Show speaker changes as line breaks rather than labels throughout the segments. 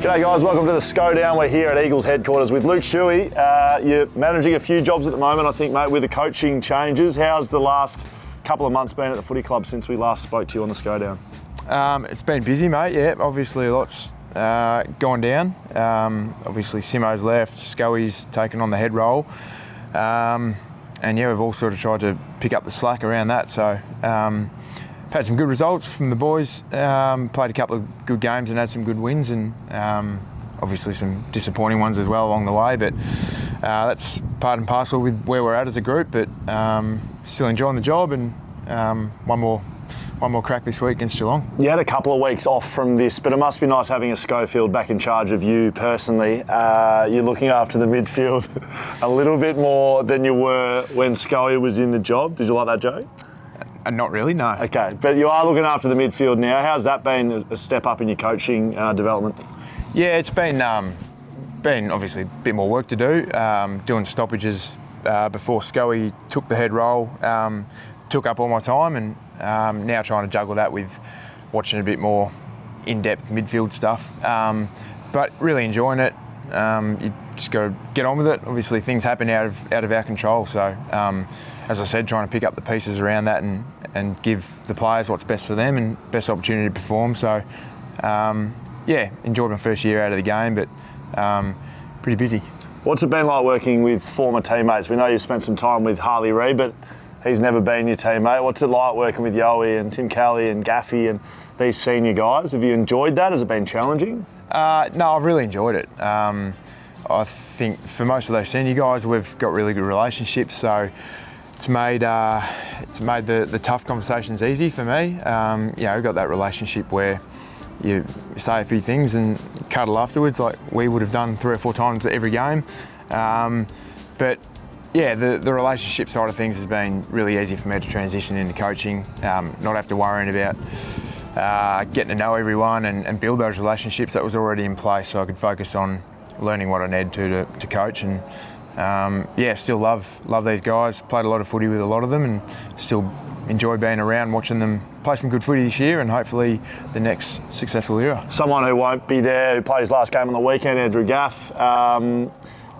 G'day guys, welcome to the Schodown. We're here at Eagles headquarters with Luke Shuey. You're managing a few jobs at the moment, I think, mate, with the coaching changes. How's the last couple of months been at the footy club since we last spoke to you on the Schodown?
It's been busy, mate, yeah. Obviously lots gone down. Obviously Simo's left, Scully's taken on the head role. And yeah, we've all sort of tried to pick up the slack around that. So had some good results from the boys, played a couple of good games and had some good wins, and obviously some disappointing ones as well along the way, but that's part and parcel with where we're at as a group, but still enjoying the job, and one more crack this week against Geelong.
You had a couple of weeks off from this, but it must be nice having a Schofield back in charge of you personally. You're looking after the midfield a little bit more than you were when Scully was in the job. Did you like that joke?
Not really, no.
Okay, but you are looking after the midfield now. How's that been a step up in your coaching development?
Yeah, it's been obviously a bit more work to do. Doing stoppages before Scully took the head role took up all my time, and now trying to juggle that with watching a bit more in-depth midfield stuff. But really enjoying it. You just got to get on with it. Obviously, things happen out of our control. So, as I said, trying to pick up the pieces around that and give the players what's best for them and best opportunity to perform. So, yeah, enjoyed my first year out of the game, but pretty busy.
What's it been like working with former teammates? We know you've spent some time with Harley Reid, but he's never been your teammate. What's it like working with Yoey and Tim Kelly and Gaffy and these senior guys? Have you enjoyed that? Has it been challenging?
No, I've really enjoyed it. I think for most of those senior guys, we've got really good relationships, so it's made the tough conversations easy for me. We've got that relationship where you say a few things and cuddle afterwards, like we would have done 3 or 4 times every game. But yeah, the relationship side of things has been really easy for me to transition into coaching, not have to worry about getting to know everyone and build those relationships. That was already in place, so I could focus on learning what I need to coach. And still love these guys. Played a lot of footy with a lot of them, and still enjoy being around, watching them play some good footy this year and hopefully the next successful era.
Someone who won't be there, who plays last game on the weekend, Andrew Gaff.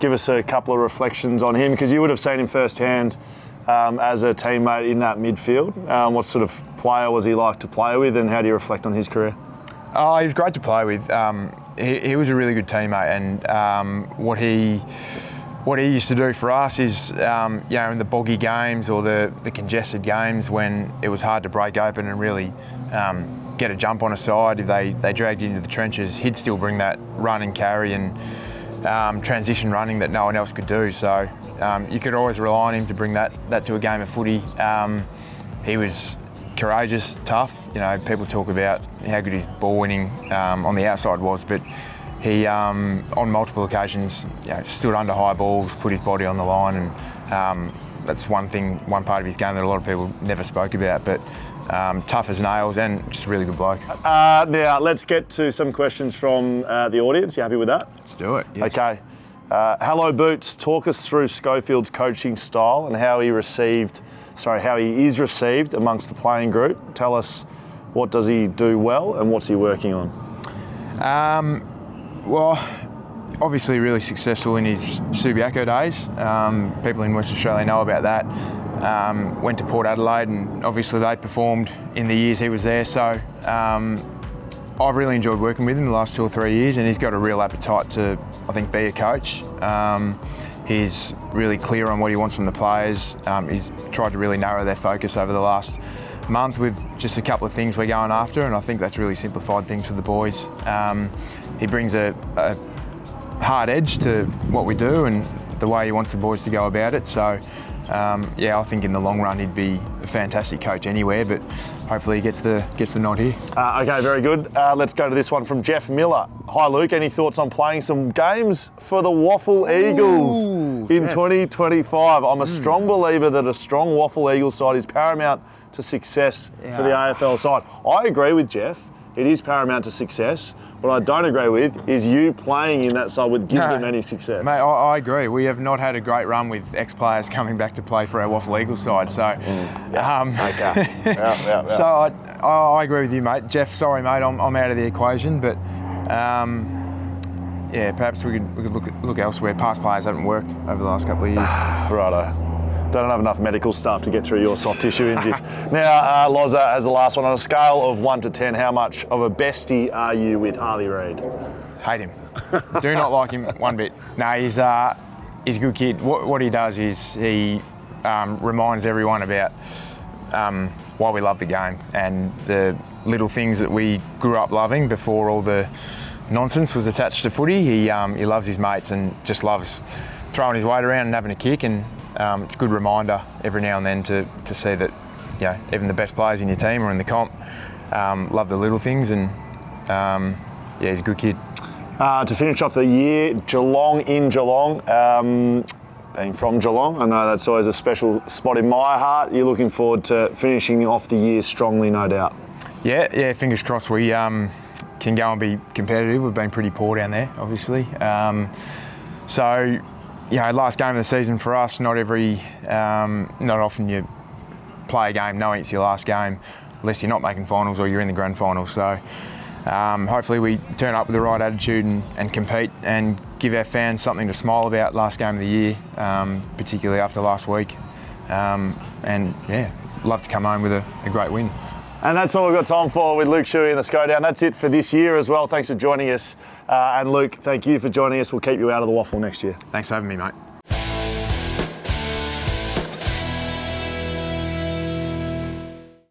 Give us a couple of reflections on him, because you would have seen him firsthand as a teammate in that midfield. What sort of player was he like to play with, and how do you reflect on his career?
Oh, he's great to play with. He was a really good teammate, and what he used to do for us is, in the boggy games or the congested games when it was hard to break open and really get a jump on a side, if they dragged you into the trenches, he'd still bring that run and carry and transition running that no one else could do. So you could always rely on him to bring that to a game of footy. He was courageous, tough. People talk about how good his ball winning on the outside was, but he, on multiple occasions, stood under high balls, put his body on the line, and that's one part of his game that a lot of people never spoke about. But tough as nails and just a really good bloke.
Now, let's get to some questions from the audience. You happy with that?
Let's do it. Yes.
Okay. Hello, Boots. Talk us through Schofield's coaching style and how he is received amongst the playing group. Tell us, what does he do well and what's he working on?
Well, obviously really successful in his Subiaco days. People in West Australia know about that. Went to Port Adelaide, and obviously they performed in the years he was there. So I've really enjoyed working with him the last 2 or 3 years, and he's got a real appetite to, I think, be a coach. He's really clear on what he wants from the players. He's tried to really narrow their focus over the last month with just a couple of things we're going after, and I think that's really simplified things for the boys. He brings a hard edge to what we do and the way he wants the boys to go about it. So, I think in the long run he'd be a fantastic coach anywhere, but hopefully he gets the nod here.
Okay, very good. Let's go to this one from Jeff Miller. Hi Luke, any thoughts on playing some games for the Waffle Eagles in 2025? I'm a strong believer that a strong Waffle Eagles side is paramount to success for the AFL side. I agree with Jeff. It is paramount to success. What I don't agree with is you playing in that side would give them any success.
Mate, I agree. We have not had a great run with ex-players coming back to play for our Waffle Eagles side. So, So I agree with you, mate. Jeff, sorry, mate, I'm out of the equation. But yeah, perhaps we could look elsewhere. Past players haven't worked over the last couple of years.
Righto. Don't have enough medical stuff to get through your soft tissue injuries. Now, Loza has the last one. On a scale of 1 to 10, how much of a bestie are you with Harley Reid?
Hate him. Do not like him one bit. No, he's a good kid. What he does is he reminds everyone about why we love the game and the little things that we grew up loving before all the nonsense was attached to footy. He loves his mates and just loves throwing his weight around and having a kick, and it's a good reminder every now and then to see that, you know, even the best players in your team or in the comp love the little things, and yeah, he's a good kid.
To finish off the year, Geelong in Geelong. Being from Geelong, I know that's always a special spot in my heart. You're looking forward to finishing off the year strongly, no doubt.
Yeah, fingers crossed we can go and be competitive. We've been pretty poor down there, obviously. So, you know, last game of the season for us, not often you play a game knowing it's your last game, unless you're not making finals or you're in the grand final. So hopefully we turn up with the right attitude and compete and give our fans something to smile about last game of the year, particularly after last week. And yeah, love to come home with a great win.
And that's all we've got time for with Luke Shuey and the Schodown. That's it for this year as well. Thanks for joining us. And Luke, thank you for joining us. We'll keep you out of the waffle next year.
Thanks for having me, mate.